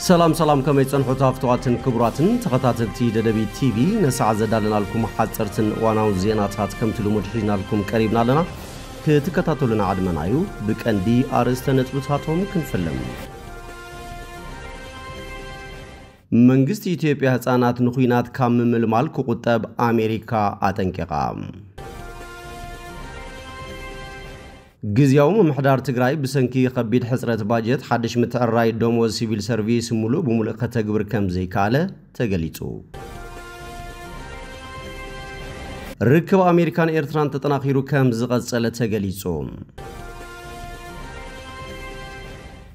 سلام كما يتصنحوا تافتواتن كبراتن تغطاتلتي ددبي تي في نسعى زدالنا لكم حاصرتن واناو زيناتات كم تلو مدحجنا لكم قريبنا لنا كتكتاتلنا عدمنايو بكندي ارسته نطبطاتهم كنفلم መንግስት ኢትዮጵያ ህፃናት ንኹይናት ካምምልማል ቁጥብ አሜሪካ አጠንቀቃ ግዚያው መምሕዳር ትግራይ ብሰንኪ ከቢድ ሕጽረት ባጀት ሓድሽ ምትዕራይ ደሞዝ ሲቪል ሰርቪስ ሙሉ በሙሉ ከተግብር ከም ዘይካለ ተገሊጹ ርክብ አሜሪካን ኤርትራን ተጠናኺሩ ከም ዝቀጸለ ተገሊጹ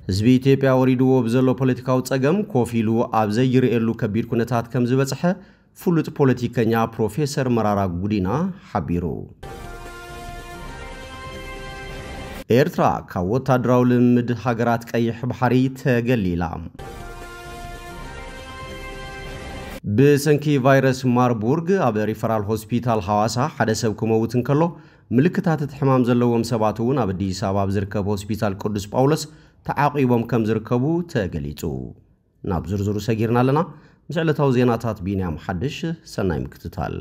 ህዝቢ ኢትዮጵያ ወሪድዎ ብዘሎ ፖለቲካው ጸገም ኮፊሉ ኣብዘይ ይርኤሉ ከቢድ ኩነታት ከም ዝበጽሐ ፍሉጥ ፖለቲከኛ ፕሮፌሰር መራራ ጉዲና ሓቢሩ ኤርትራ ካብ ወታደራዊ ልምድ ሃገራት ቀይሕ ባሕሪ ተገሊላ ብሰንኪ ቫይረስ ማርቡርግ ኣብ ሪፈራል ሆስፒታል ሐዋሳ ሓደ ሰብ ክመውት እንከሎ ምልክታት ሕማም ዘለዎም ሰባት እውን ኣብ አዲስ አበባ ዝርከብ ሆስፒታል ቅዱስ ጳውሎስ تعاقبهم كم زركبو تغليصو ناب زرزرو سغيرنا لنا مسالتاو زيناتات بينيام حدش سناي مكتتال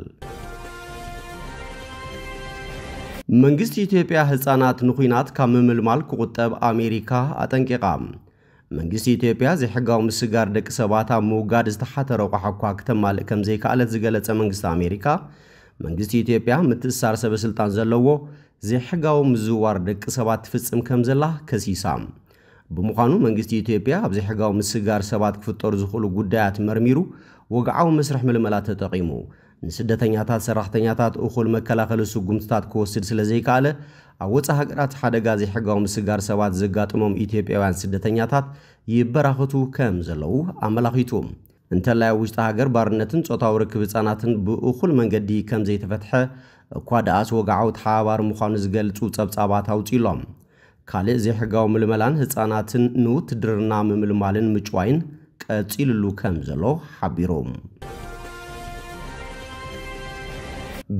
መንግስት ኢትዮጵያ ህፃናት ንኹይናት ካምምልማል ቁጥብ አሜሪካ አጠንቀቃም መንግስት ኢትዮጵያ ዘሕጋው ምስጋር ደቅ ሰባታ ሙጋድ ዝተሓተረው ቋሓኳ ከተማል ከም ዘይካለት ዝገለጸ መንግስት አሜሪካ መንግስት ኢትዮጵያ ምትሳር ሰበስልጣን ዘለዎ ዘሕጋው ምዝዋር ደቅ ሰባት ፍጽም ከም ዘላ ከሲሳም በመኻኑ መንግስት ኢትዮጵያ ኣብ ዘሕጋው ምስጋር ሰባት ክፍጠሩ ዝኽሉ ጉዳያት መርሚሩ ወግዓው መስርሕ መልመላ ተጠቂሙ ንስደተኛታት ሰራሕተኛታት እኹል መከላኸል ስጉምትታት ክወስድ ስለዘይካለ ኣወጻ ሃገራት ሓደጋ ዘሕጋው ምስጋር ሰባት ዘጋጥሞም ኢትዮጵያውያን ስደተኛታት ይበራኸቱ ከም ዘለው ኣመላኺቱም እንተላይ ውሽጣ ሃገር ባርነትን ጾታው ርክብ ህፃናትን ብእኹል መንገዲ ከም ዘይተፈትሐ ኳዳስ ወግዓው ተሓባር ምዃኑ ዝገልጹ ጸብጻባት አውጪሎም ካለ ዘሕጋው ምልመላን ህፃናትን ንውትድርና ምምልማልን ምጭዋይን ቀጽልሉ ከም ዘሎ ሓቢሮም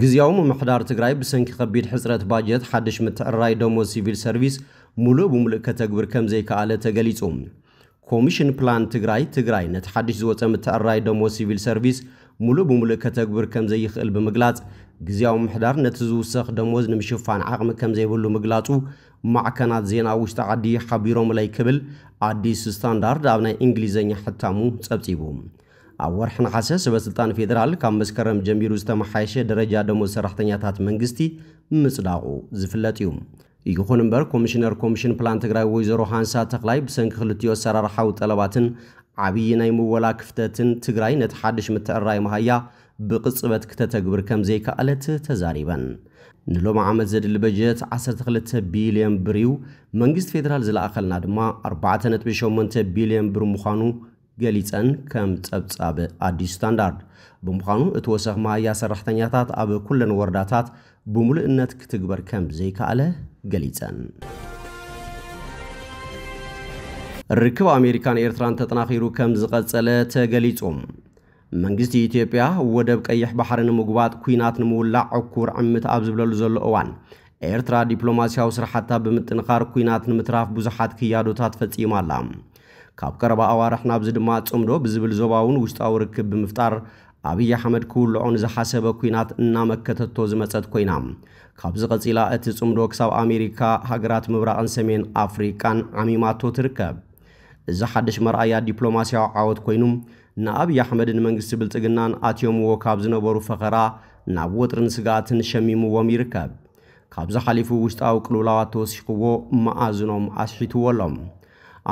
ግዚያው መምሕዳር ትግራይ ብሰንኪ ከቢድ ሕጽረት ባጀት ሓድሽ ምትዕራይ ደሞዝ ሲቪል ሰርቪስ ሙሉ በሙሉ ከተግብር ከም ዘይካለ ተገሊጹ ኮሚሽን ፕላን ትግራይ ነቲ ሓድሽ ዝወፀ ምትዕራይ ደሞዝ ሲቪል ሰርቪስ ሙሉ በሙሉ ከተግብር ከም ዘይኽእል ብምግላጽ ግዚያው መምሕዳር ነቲ ዝውሰኽ ደሞዝ ንምሽፋን ዓቕሚ ከም ዘይብሉ ምግላጹ ማዕከናት ዜና ውሽጣ ዓዲ ሓቢሮም ላይ ክብል አዲስ ስታንዳርድ ኣብ ናይ እንግሊዘኛ ሕታሙ ጸብጺቡ ኣብ ወርሒ ነሐሰ ሰበስልጣን ፌደራል ካብ መስከረም ጀሚሩ ዝተመሓየሸ ደረጃ ደሞዝ ሰራሕተኛታት መንግስቲ ምጽዳቁ ዝፍለጥ እዩ ይኹን እምበር ኮሚሽን ፕላን ትግራይ ወይዘሮ ሃንሳ ተክላይ ብሰንኪ ክልቲዮ ሰራርሓው ጠለባትን ዓብይ ናይ ምወላ ክፍተትን ትግራይ ነቲ ሓድሽ ምትዕራይ መሃያ ብቅጽበት ከተግብር ከም ዘይካለት ተዛሪበን ንሎም ዓመት ዘድል በጀት 12 ቢልዮን ብር እዩ መንግስት ፌደራል ዝለኣኸልና ድማ 4.8 ቢልዮን ብር ምዃኑ ገሊጸን ከም ጸብጻብ አዲስ ስታንዳርድ ብምዃኑ እትወሰኽ ማያ ሰራሕተኛታት ኣብ ኩለን ወረዳታት ብሙሉእነት ክትግበር ከም ዘይካለ ገሊጸን ርክብ አሜሪካን ኤርትራን ተጠናኺሩ ከም ዝቀጸለ ተገሊጹም መንግስት ኢትዮጵያ ወደብ ቀይሕ ባሕርን ምግባጥ ኩይናት ንምውላዕ ዕኩር ዕምት ኣብ ዝብለሉ ዘሎ እዋን ኤርትራ ዲፕሎማሲያዊ ስራሕታ ብምጥንኻር ኩይናት ንምትራፍ ብዙሓት ክያዶታት ፈጺማላ ካብ ቀረባ ኣዋርሕ ናብ ዝድማ ጽምዶ ብዝብል ዞባውን ውሽጣዊ ርክብ ብምፍጣር አብይ አሕመድ ኩልዑን ዝሓሰበ ኩይናት እናመከተቶ ዝመጸት ኮይና ካብ ዝቀጺላ እቲ ጽምዶ ክሳብ አሜሪካ ሃገራት ምብራቕን ሰሜን አፍሪካን ዓሚማቶ ትርከብ እዚ ሓድሽ መርኣያ ዲፕሎማሲያዊ ዓወት ኮይኑ ንአብይ አሕመድን መንግስት ብልጽግናን አትዮምዎ ካብ ዝነበሩ ፈኸራ ናብ ወጥርን ስጋትን ሸሚምዎም ይርከብ ካብ ዝሓሊፉ ውሽጣዊ ቅልውላዋት ተወሲኽዎ ማኣዝኖም ኣስሒትዎሎም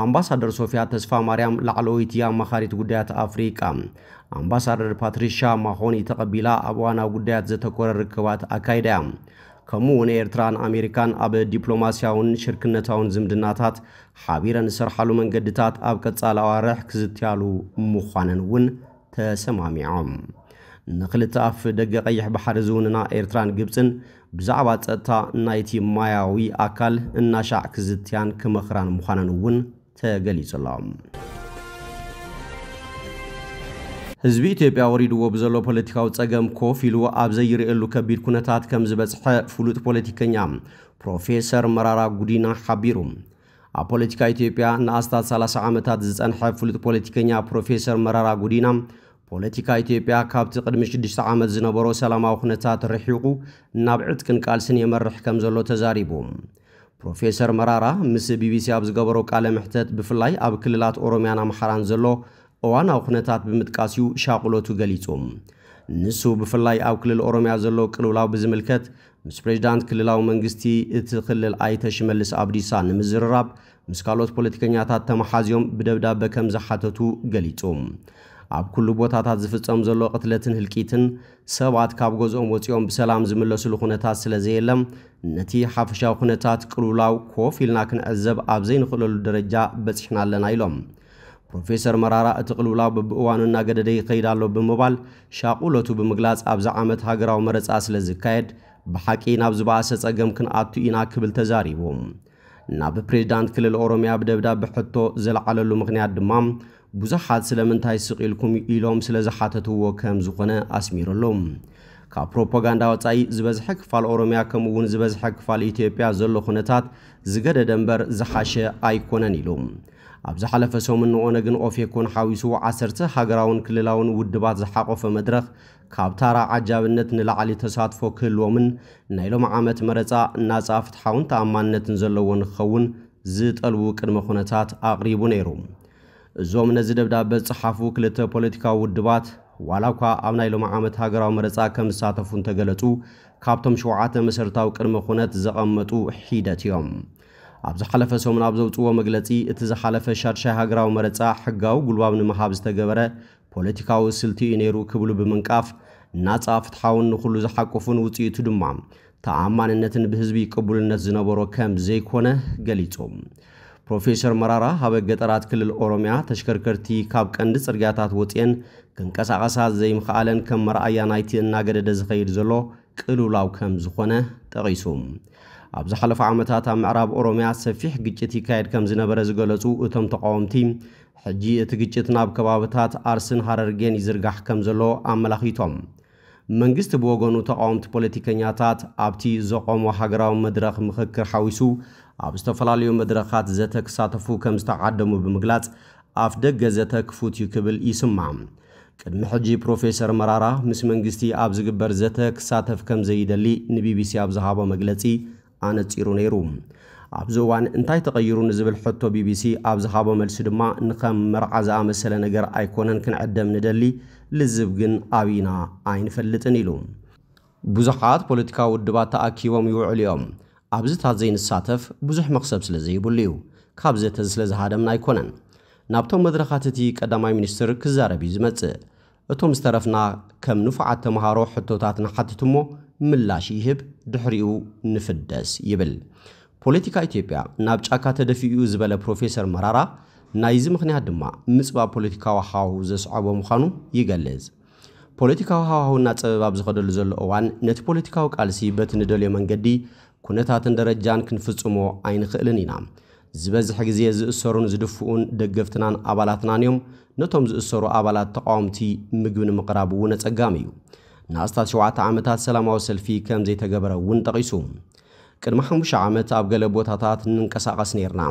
አምባሳደር ሶፊያ ተስፋ ማርያም ላዕለወይቲ አማኻሪት ጉዳያት አፍሪካ አምባሳደር ፓትሪሻ ማሆኒ ተቀቢላ አብዋናው ጉዳያት ዘተኮረ ርክባት አካይዳ ከመሆነ ኤርትራን አሜሪካን አብ ዲፕሎማሲያውን ሽርክነታውን ዝምድናታት ሓቢረን ሰርሓሉ መንገድታት ኣብ ቀጻላ አዋርሕ ክዝትያሉ ምዃነን ተሰማሚዖም ንኽልተ ኣፍ ደገ ቀይሕ ባሕሪ ዝውንና ኤርትራን ግብፅን ብዛዕባ ጸጥታ ናይቲ ማያዊ አካል እናሻዕ ክዝትያን ክመኽራን ምዃነን ተገሊጹሎም ህዝቢ ኢትዮጵያ ወሪድዎ ብዘሎ ፖለቲካው ጸገም ኮፊሉ ኣብ ዘይርኤሉ ከቢድ ኩነታት ከም ዝበጽሐ ፍሉጥ ፖለቲከኛ ፕሮፌሰር መራራ ጉዲና ሓቢሩ ኣብ ፖለቲካ ኢትዮጵያ ንኣስታት 30 ዓመታት ዝጸንሐ ፍሉጥ ፖለቲከኛ ፕሮፌሰር መራራ ጉዲና ፖለቲካ ኢትዮጵያ ካብቲ ቅድሚ 6 ዓመት ዝነበሮ ሰላማዊ ኩነታት ርሒቑ ናብ ዕጥቅን ቃልስን የመርሕ ከም ዘሎ ተዛሪቡ ፕሮፌሰር መራራ ምስ ቢቢሲ ኣብ ዝገበሮ ቃለ ምሕተት ብፍላይ ኣብ ክልላት ኦሮሚያን ኣምሓራን ዘሎ እዋናዊ ኩነታት ብምጥቃስዩ ሻቁሎቱ ገሊጹ ንሱ ብፍላይ ኣብ ክልል ኦሮሚያ ዘሎ ቅልውላው ብዝምልከት ምስ ፕሬዝዳንት ክልላዊ መንግስቲ እቲ ክልል ኣይተ ሽመልስ ኣብዲሳ ንምዝርራብ ምስ ካልኦት ፖለቲከኛታት ተመሓዝዮም ብደብዳቤ ከም ዝሓተቱ ገሊጹ ኣብ ኩሉ ቦታታት ዝፍጸም ዘሎ ቅትለትን ህልቂትን ሰባት ካብ ገዝኦም ወፂኦም ብሰላም ዝምለሱሉ ኩነታት ስለዘየለም ነቲ ሓፈሻዊ ኩነታት ቅልውላው ኮፍ ኢልና ክንዕዘብ ኣብ ዘይንኽእለሉ ደረጃ በፂሕና ኣለና ኢሎም ፕሮፌሰር መራራ እቲ ቅልውላው በብእዋኑና ገደደ ይኸይድ ኣሎ ብምባል ሻቁሎቱ ብምግላጽ ኣብዛ ዓመት ሃገራዊ መረጻ ስለዝካየድ ብሓቂ ናብ ዝበኣሰ ጸገም ክንኣቱ ኢና ክብል ተዛሪቡ ናብ ፕሬዝዳንት ክልል ኦሮሚያ ብደብዳቤ ሕቶ ዘለዓለሉ ምኽንያት ድማ ብዙሓት ስለምንታይ ስቂልኩም ኢሎም ስለዝሓተትዎ ከም ዝኾነ ኣስሚሩሎም ካብ ፕሮፓጋንዳ ወጻኢ ዝበዝሐ ክፋል ኦሮሚያ ከምኡውን ዝበዝሐ ክፋል ኢትዮጵያ ዘሎ ኩነታት ዝገደደ እምበር ዝሓሸ ኣይኮነን ኢሉ ኣብ ዝሓለፈ ሰሙን ኦነግን ኦፌኮን ሓዊሱ 10 ሃገራውን ክልላውን ውድባት ዝሓቆፈ መድረኽ ካብ ታራ ዓጃብነት ንላዕሊ ተሳትፎ ክህልዎምን ናይ ሎም ዓመት መረጻ ናጻ ፍትሓውን ተኣማንነትን ዘለዎ ንኽኸውን ዝጠልቡ ቅድመ ኩነታት ኣቕሪቡ ነይሩ እዞም ነዚ ደብዳቤ ዝጸሓፉ ክልተ ፖለቲካዊ ውድባት ዋላ እኳ ኣብ ናይ ሎም ዓመት ሃገራዊ መረጻ ከም ዝሳተፉ እንተገለጹ ካብቶም 7 መሰረታዊ ቅድመ ኩነት ዘቐመጡ ሒደት እዮም ኣብ ዝሓለፈ ሰሙን ኣብ ዘውጽዎ መግለጺ እቲ ዝሓለፈ ሻድሻይ ሃገራዊ መረጻ ሕጋዊ ጉልባብ ንምሃብ ዝተገበረ ፖለቲካዊ ስልቲ እዩ ነይሩ ክብሉ ብምንቃፍ ናጻ ፍትሓውን ንኹሉ ዝሓቆፉን ውጽኢቱ ድማ ተኣማንነትን ብህዝቢ ቅቡልነት ዝነበሮ ከም ዘይኮነ ገሊጾም ፕሮፌሰር መራራ ኣብ ገጠራት ክልል ኦሮሚያ ተሽከርከርቲ ካብ ቀንዲ ጽርግያታት ወጽየን ክንቀሳቐሳ ዘይምኽኣለን ከም መርኣያ ናይቲ እናገደደ ዝኸይድ ዘሎ ቅልውላው ከም ዝኾነ ጠቒሱ ኣብ ዝሓለፈ ዓመታት ኣብ ምዕራብ ኦሮሚያ ሰፊሕ ግጭት ይካየድ ከም ዝነበረ ዝገለጹ እቶም ተቃወምቲ ሕጂ እቲ ግጭት ናብ ከባቢታት ኣርስን ሃረርጌን ይዝርጋሕ ከም ዘሎ ኣመላኺቶም መንግስቲ ብወገኑ ተቃወምቲ ፖለቲከኛታት ኣብቲ ዘቆሞ ሃገራዊ መድረኽ ምክክር ሓዊሱ ኣብ ዝተፈላለዩ መድረኻት ዘተ ክሳተፉ ከም ዝተዓደሙ ብምግላጽ ኣፍ ደገ ዘተ ክፉት ይክብል ይስማዕ ቅድሚ ሕጂ ፕሮፌሰር መራራ ምስ መንግስቲ ኣብ ዝግበር ዘተ ክሳተፍ ከም ዘይደሊ ንቢቢሲ ኣብ ዝሃቦ መግለጺ ኣነጺሩ ነይሩ ኣብዚ እዋን እንታይ ተቐይሩ ንዝብል ሕቶ ቢቢሲ ኣብ ዝሃቦ መልሲ ድማ ንኸም መርዓ ዝኣመሰለ ነገር ኣይኮነን ክንዕደም ንደሊ ልዝብ ግን ኣብና ኣይንፈልጥን ኢሉ ብዙሓት ፖለቲካዊ ውድባት ተኣኪቦም ይውዕሉ እዮም ኣብዝታት ዘይንሳተፍ ብዙሕ መኽሰብ ስለዘይብሉ እዩ ካብ ዘተ ስለዝሃደምና ኣይኮነን ናብቶም መድረኻት እቲ ቀዳማይ ሚኒስትር ክዛረብ እዩ ዝመጽእ እቶም ዝተረፍና ከም ንፉዓት ተምሃሮ ሕቶታት ንሓትት እሞ ምላሽ ይህብ ድሕሪኡ ንፍደስ ይብል ፖለቲካ ኢትዮጵያ ናብ ጫካ ተደፊኡ ዝበለ ፕሮፌሰር መራራ ናይዚ ምኽንያት ድማ ምጽባብ ፖለቲካዊ ሃዋህው ዘስዓቦ ምዃኑ ይገልጽ ፖለቲካዊ ሃዋህውና ፀበብ ኣብ ዝኸደሉ ዘሎ እዋን ነቲ ፖለቲካዊ ቃልሲ በቲ ንደልዮ መንገዲ ኩነታትን ደረጃን ክንፍጽሞ ኣይንኽእልን ኢና ዝበዝሕ ግዜ ዝእሰሩን ዝድፍኡን ደገፍትናን ኣባላትናን እዮም ነቶም ዝእሰሩ ኣባላት ተቃውምቲ ምግቢ ንምቕራብ እውን ጸጋም እዩ ንኣስታት 7 ዓመታት ሰላማዊ ሰልፊ ከም ዘይተገበረ እውን ጠቒሱ ቅድሚ 5 ዓመት ኣብ ገለ ቦታታት ንንቀሳቐስ ነርና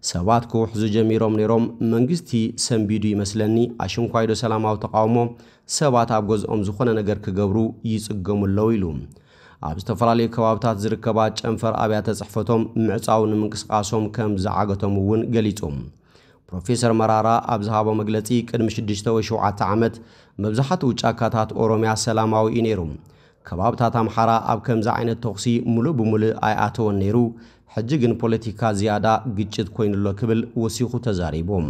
ሰባት ክውሕዙ ጀሚሮም ነይሮም መንግስቲ ሰንቢዱ ይመስለኒ ኣሽንኳይዶ ሰላማዊ ተቃውሞ ሰባት ኣብ ገዝኦም ዝኾነ ነገር ክገብሩ ይጽገሙ ኣለዉ ኢሉ ኣብ ዝተፈላለዩ ከባቢታት ዝርከባ ጨንፈር ኣብያተ ጽሕፈቶም ምዕጻው ንምንቅስቃሶም ከም ዝዓገቶም እውን ገሊጾም ፕሮፌሰር መራራ ኣብ ዝሃቦ መግለጺ ቅድሚ 6 ወይ 7 ዓመት መብዛሕትኡ ጫካታት ኦሮሚያ ሰላማዊ እዩ ነይሩ ከባቢታት ኣምሓራ ኣብ ከምዚ ዓይነት ተኽሲ ሙሉእ ብምሉእ ኣይኣተወን ነይሩ ሕጂ ግን ፖለቲካ ዝያዳ ግጭት ኮይኑሎ ክብል ወሲኹ ተዛሪቦም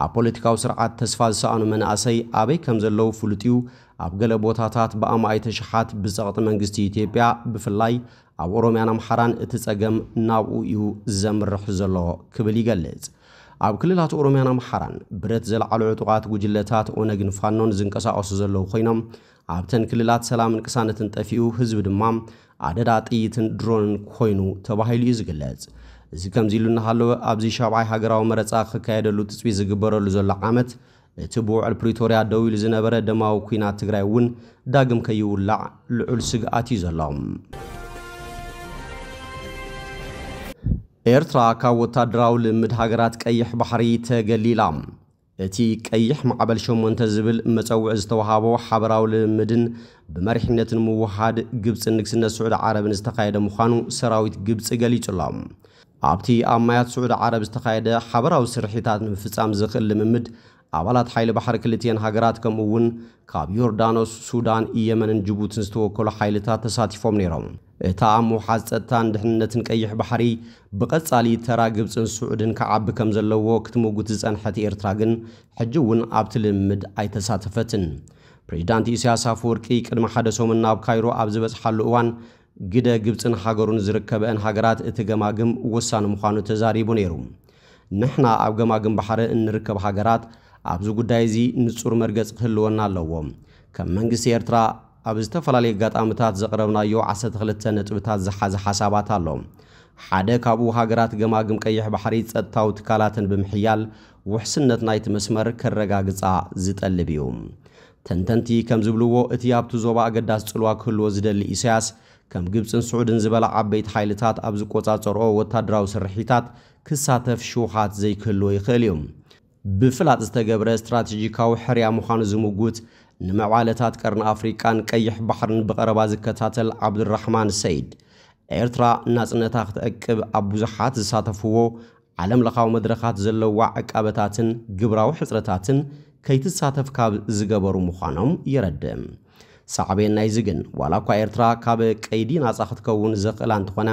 ኣብ ፖለቲካዊ ስርዓት ተስፋ ዝሰኣኑ መናእሰይ ኣበይ ከም ዘለው ፍሉጥዩ ኣብ ገለ ቦታታት ብኣማእተ ሽሓት ብጸቕጢ መንግስቲ ኢትዮጵያ ብፍላይ ኣብ ኦሮሚያን ኣምሓራን እቲ ጸገም ናብኡ እዩ ዘምርሕ ዘሎ ክብል ይገልጽ ኣብ ክልላት ኦሮሚያን ኣምሓራን ብረት ዘለዓሉ ዕጡቓት ጉጅለታት ኦነግን ፋኖን ዝንቀሳቐሱ ዘለው ኮይኖም ኣብተን ክልላት ሰላምን ቅሳነትን ጠፊኡ ህዝቢ ድማ ኣደዳ ጥይትን ድሮንን ኮይኑ ተባሂሉ እዩ ዝግለጽ እዚ ከምዚ ኢሉ እናሃለወ ኣብዚ ሻብዓይ ሃገራዊ መረጻ ክካየደሉ ትጽቢት ዝግበረሉ ዘሎ ዓመት እቲ ብውዕል ፕሪቶርያ ደው ኢሉ ዝነበረ ደማዊ ኩናት ትግራይ እውን ዳግም ከይውላዕ ልዑል ስግኣት እዩ ዘሎ ኤርትራ ካብ ወታደራዊ ልምድ ሃገራት ቀይሕ ባሕሪ ተገሊላ እቲ ቀይሕ ማዕበል ሸሞንተ ዝብል መፀውዒ ዝተዋሃቦ ሓበራዊ ልምድን ብመሪሕነትን ምውሃድ ግብጽ ንግስነት ስዑድ ዓረብን ዝተኻየደ ምዃኑ ሰራዊት ግብጽ ገሊጹላ ኣብቲ ኣብ ማያት ስዑድ ዓረብ ዝተኻየደ ሓበራዊ ስርሒታት ንምፍጻም ዝኽእል ልምምድ ኣባላት ሓይሊ ባሕሪ ክልቲአን ሃገራት ከምኡውን ካብ ዮርዳኖስ ሱዳን የመንን ጅቡቲን ዝተወከሉ ሓይልታት ተሳቲፎም ነይሮም እታ ኣብ ምውሓዝ ጸጥታን ድሕንነትን ቀይሕ ባሕሪ ብቐጻሊ ተራ ግብጽን ስዑድን ከዓቢ ከም ዘለዎ ክትምጉት ዝጸንሐት ኤርትራ ግን ሕጂ እውን ኣብቲ ልምምድ ኣይተሳተፈትን ፕሬዚዳንት ኢሳያስ አፈወርቂ ቅድሚ ሓደ ሰሙን ናብ ካይሮ ኣብ ዝበጽሓሉ እዋን ግደ ግብጽን ሃገሩን ዝርከበን ሃገራት እቲ ገማግም ወሳኒ ምዃኑ ተዛሪቡ ነይሩ ንሕና ኣብ ገማግም ባሕሪ እንርከብ ሃገራት ኣብዚ ጉዳይ እዚ ንጹር መርገጽ ክህልወና ኣለዎ ከም መንግስቲ ኤርትራ ኣብ ዝተፈላለዩ ጋጣምታት ዘቕረብናዮ 12 ነጥብታት ዝሓዘ ሓሳባት ኣሎ ሓደ ካብኡ ሃገራት ገማግም ቀይሕ ባሕሪ ጸጥታዊ ትካላትን ብምሕያል ውሕስነት ናይቲ መስመር ከረጋግጻ ዝጠልብ እዩ ተንተንቲ ከም ዝብልዎ እቲ ኣብቲ ዞባ ኣገዳስ ጽልዋ ክህልዎ ዝደሊ ኢሳያስ ከም ግብጽን ስዑድን ዝበላ ዓበይቲ ሓይልታት ኣብ ዝቆጻጸርኦ ወታደራዊ ስርሒታት ክሳተፍ ሽውሃት ዘይክህልዎ ይኽእል እዩ ብፍላጥ ዝተገብረ ስትራቴጂካዊ ሕርያ ምዃኑ ዝምጉት ንምዕባለታት ቀርኒ ኣፍሪቃን ቀይሕ ባሕርን ብቐረባ ዝከታተል ዓብድራሕማን ሰይድ ኤርትራ ናጽነታ ክትዕቅብ ኣብ ብዙሓት ዝሳተፍዎ ዓለም ለኻዊ መድረኻት ዘለዋ ዕቃበታትን ግብራዊ ሕፅረታትን ከይትሳተፍ ካብ ዝገበሩ ምዃኖም የረድእ ሳዕቤን ናይ ዝግን ዋላ እኳ ኤርትራ ካብ ቀይዲ ናጻ ክትከውን ዘኽእላ እንትኾነ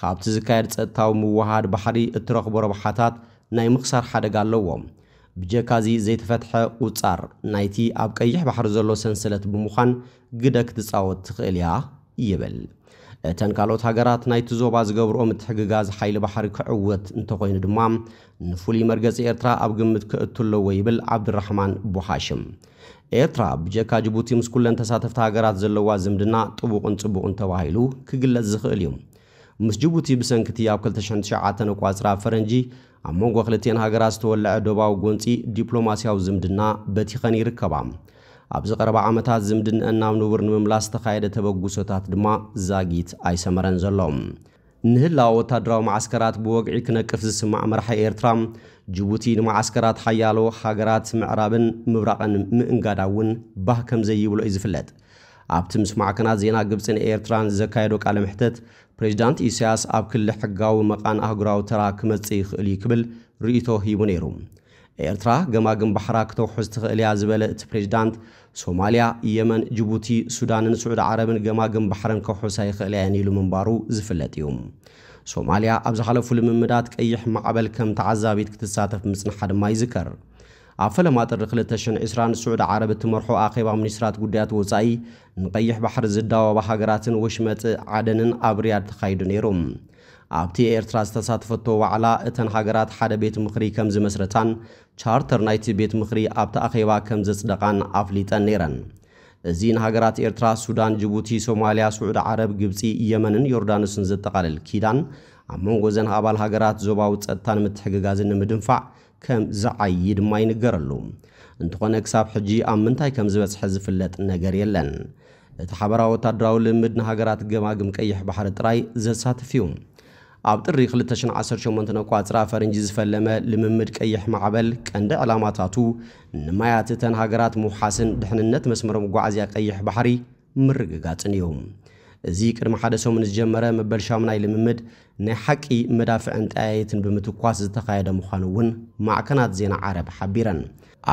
ካብቲ ዝካየድ ጸጥታዊ ምውሃድ ባሕሪ እትረኽቦ ረብሓታት ናይ ምኽሳር ሓደጋ ኣለዎም ብጀካዚ ዘይተፈትሐ ቁጻር ናይቲ ኣብ ቀይሕ ባሕሪ ዘሎ ሰንሰለት ብምዃን ግደ ክትጻወት ትኽእል እያ ይብል እተን ካልኦት ሃገራት ናይቲ ዞባ ዝገብርኦ ምትሕግጋዝ ሓይሊ ባሕሪ ክዕወት እንተኾይኑ ድማ ንፍሉይ መርገጺ ኤርትራ ኣብ ግምት ክእትለዎ ይብል ዓብድራሕማን ቡሃሽም ኤርትራ ብጀካ ጅቡቲ ምስ ኩለን ተሳተፍቲ ሃገራት ዘለዋ ዝምድና ጥቡቕን ጽቡቕን ተባሂሉ ክግለጽ ዝኽእል እዩ ምስ ጅቡቲ ብሰንክቲ ኣብ 2009 ቋጽራ ፈረንጂ ኣብ መንጎ ክልቲአን ሃገራት ዝተወልዐ ዶባዊ ጎንፂ ዲፕሎማስያዊ ዝምድና በቲኸን ይርከባ ኣብ ዝቐረባ ዓመታት ዝምድንአና ንቡር ንምምላስ ተኻየደ ተበጉሶታት ድማ ዛጊት ኣይሰመረን ዘሎም ንህላዊ ወታደራዊ ማዓስከራት ብወግዒ ክነቅፍ ዝስማዕ መራሒ ኤርትራ ጅቡቲ ንማዓስከራት ሓያሎ ሃገራት ምዕራብን ምብራቕን ምእንጋዳውን ባህ ከም ዘይብሎ እዩ ዝፍለጥ ኣብቲ ምስ ማዕከናት ዜና ግብጽን ኤርትራን ዘካየዶ ቃለ ምሕተት ፕሬዚዳንት ኢሳያስ ኣብ ክልል ሕጋዊ መቃን ኣህጉራዊ ተራ ክመጽእ ይኽእል ክብል ርእይቶ ሂቡ ነይሩ ኤርትራ ገማግም ባሕራ ክተውሕዝ ትኽእል እያ ዝበለ እቲ ፕሬዚዳንት ሶማልያ የመን ጅቡቲ ሱዳንን ስዑድ ዓረብን ገማግም ባሕርን ከውሕሳ ይኽእል እየን ኢሉ ምንባሩ ዝፍለጥ እዩ ሶማልያ ኣብ ዝሓለፉ ልምምዳት ቀይሕ ማዕበል ከም ተዓዛቢት ክትሳተፍ ምጽንሓ ድማ ይዝከር ኣብ ፈለማ ጥሪ 2020 ስዑድ ዓረብ እትመርሖ ኣኼባ ሚኒስትራት ጉዳያት ወጻኢ ንቀይሕ ባሕሪ ዝዳወባ ሃገራትን ወሽመጥ ዓደንን ኣብ ሪያድ ተኻይዱ ነይሮም ኣብቲ ኤርትራ ዝተሳተፈቶ ዋዕላ እተን ሃገራት ሓደ ቤት ምኽሪ ከም ዝመስረታን ቻርተር ናይቲ ቤት ምኽሪ ኣብቲ ኣኼባ ከም ዘጽደቃን ኣፍሊጠን ነይረን እዚ ንሃገራት ኤርትራ ሱዳን ጅቡቲ ሶማልያ ስዑድ ዓረብ ግብጺ የመንን ዮርዳኖስን ዘጠቃልል ኪዳን ኣብ መንጎ ዘን ኣባል ሃገራት ዞባዊ ጸጥታን ምትሕግጋዝን ንምድንፋዕ ከም ዝዓይ ድማ ይንገረሉ እንተኾነ ክሳብ ሕጂ ኣብ ምንታይ ከም ዝበጽሐ ዝፍለጥ ነገር የለን እቲ ሓበራዊ ወታደራዊ ልምድ ንሃገራት ገማግም ቀይሕ ባሕሪ ጥራይ ዘሳትፍ እዩ ኣብ ጥሪ 2018 ቋጽራ ፈረንጂ ዝፈለመ ልምምድ ቀይሕ ማዕበል ቀንዲ ዕላማታቱ ንማያት እተን ሃገራት ምውሓስን ድሕንነት መስመር መጓዓዝያ ቀይሕ ባሕሪ ምርግጋጽን እዩ እዚ ቅድሚ ሓደ ሰሙን ዝጀመረ መበል ሻምናይ ልምምድ ናይ ሓቂ መዳፍዕን ጠያየትን ብምትኳስ ዝተኻየደ ምዃኑ እውን ማዕከናት ዜና ዓረብ ሓቢረን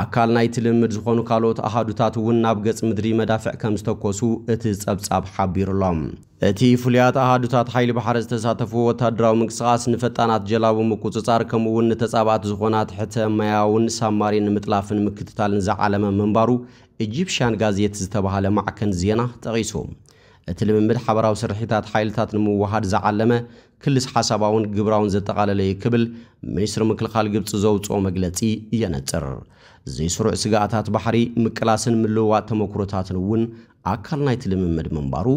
ኣካል ናይቲ ልምምድ ዝኾኑ ካልኦት ኣሃዱታት እውን ናብ ገጽ ምድሪ መዳፍዕ ከም ዝተኮሱ እቲ ጸብጻብ ሓቢሩሎም እቲ ፍሉያት ኣሃዱታት ሓይሊ ባሕሪ ዝተሳተፉ ወታደራዊ ምንቅስቓስ ንፈጣናት ጀላቡ ምቁጽጻር ከምኡውን ንተጻባእቲ ዝኾና ትሕተ ማያውን ሳማሪን ንምጥላፍን ምክትታልን ዝዓለመ ምንባሩ ኢጂፕሽያን ጋዜት ዝተባሃለ ማዕከን ዜና ጠቒሱ እቲ ልምምድ ሓበራዊ ስርሒታት ሓይልታት ንምውሃድ ዝዓለመ ክልስ ሓሳባውን ግብራውን ዘጠቓለለ ክብል ሚኒስትሪ ምክልኻል ግብጽ ዘውፅኦ መግለጺ የነጽር ዘይስሩዕ ስጋኣታት ባሕሪ ምቅላስን ምልውዋጥ ተመክሮታትን እውን ኣካል ናይቲ ልምምድ ምንባሩ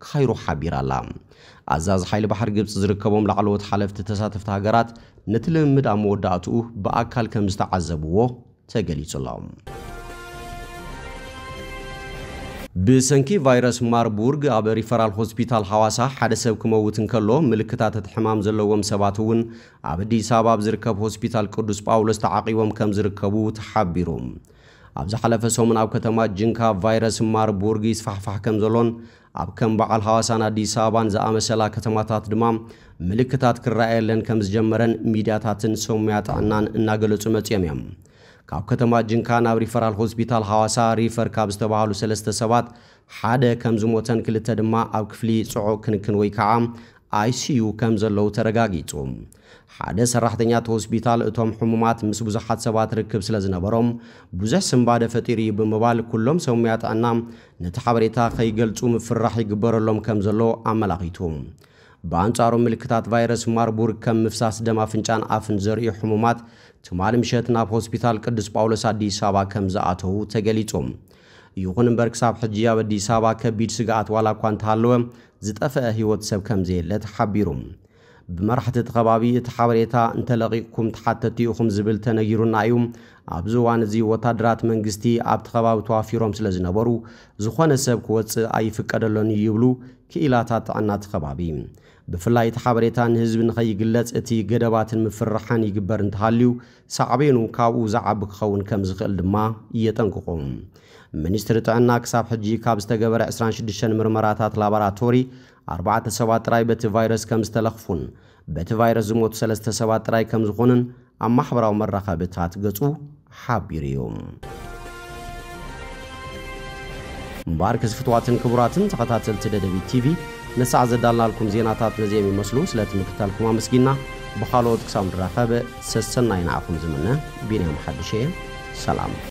ካይሮ ሓቢራላ ኣዛዝ ሓይሊ ባሕሪ ግብጽ ዝርከቦም ላዕለዎት ሓለፍቲ ተሳተፍቲ ሃገራት ነቲ ልምምድ ኣብ መወዳእትኡ ብኣካል ከም ዝተዓዘብዎ ተገሊጹሎም بسنكي فيروس ماربورغ أب ريفرال هوسبيتال حواسا حدا سب كموتن كلو ملكتات الحمام زلوهم سباتون أب دي سبب زركب هوسبيتال قدوس باولوس تعاقيوم كم زركبو تحبيروم أب زحلف سومن أب كتما جنكا فيروس ماربورغ يسفحفح كم زلون أب كم بعال حواسانا دي سابان زامسلا كتماتات دمام ملكتات كرائلن كم زجمرن ميدياتاتن سوميات عنان ناقلوتو متيميم كاب كتما جنكا ناب ريفرال هوسبيتال حواسا ريفر كاب استباهلو سلسته سبات حدا كم زموتن كلتا دما أب كفلي صعو كنكن ويكعام ICU كم زلو ترقاقيتوم حدا سراحتنيات هوسبيتال اتوم حمومات مسبوزحات سبات ركب سلازنبروم بوزح سنبادة فتيري بمبال كلهم سوميات عنام نتحبريتا خيقلتو مفرح يقبر اللهم كم زلو عملاقيتوم بانصارو ملكتات فيروس ماربورغ كم مفساس دما فنجان افن زرعي حمومات تمال مشتنا بهوسبيتال قدس باولوس አዲስ አበባ ከምዛአተው ተገሊጾም ይሁን በርክሳብ ሕጂያ በአዲስ አበባ ከቢድ ስጋት ዋላ ኳንታለው ዝጠፈ ህይወት ሰብ ከምዘየለት ሓቢሩም بمرحله تخبابي تحبريتا انتلقيكم تحتتيكم زبل تنغيرونا ايوم ابزوان زي وتادرات منغستي اب تخباب توافيروم سلازنبرو زخونه سب كوص اي فقدلون يبلو كيلاتات عنا تخبابي بفلاي تحبريتان حزب نخي يغلص اتي غدباتن مفرحان يغبر انتحاليو صعبينو كابو زعب خون كم زخل دما يطنققوم ሚኒስትር ጣና ክሳብ ሕጂ ካብ ዝተገበረ 26 ምርመራታት ላቦራቶሪ 4 ሰባት ጥራይ በቲ ቫይረስ ከም ዝተለኽፉን በቲ ቫይረስ ዝሞቱ 3 ሰባት ጥራይ ከም ዝኾኑን ኣብ ማሕበራዊ መራኸቢታት ገጹ ሓቢሩም ምባርክ ዝፍትዋትን ክቡራትን ተኸታተልቲ ደደቢት ቲቪ ነሳዕ ዘዳልናልኩም ዜናታት ነዚ የሚመስሉ ስለትምክታልኩም አመስጊና በኻሎት ክሳብ ድራኸበ ሰሰናይ ናዕኩም ዝምነ ቢንያም ሓድሽ ሰላም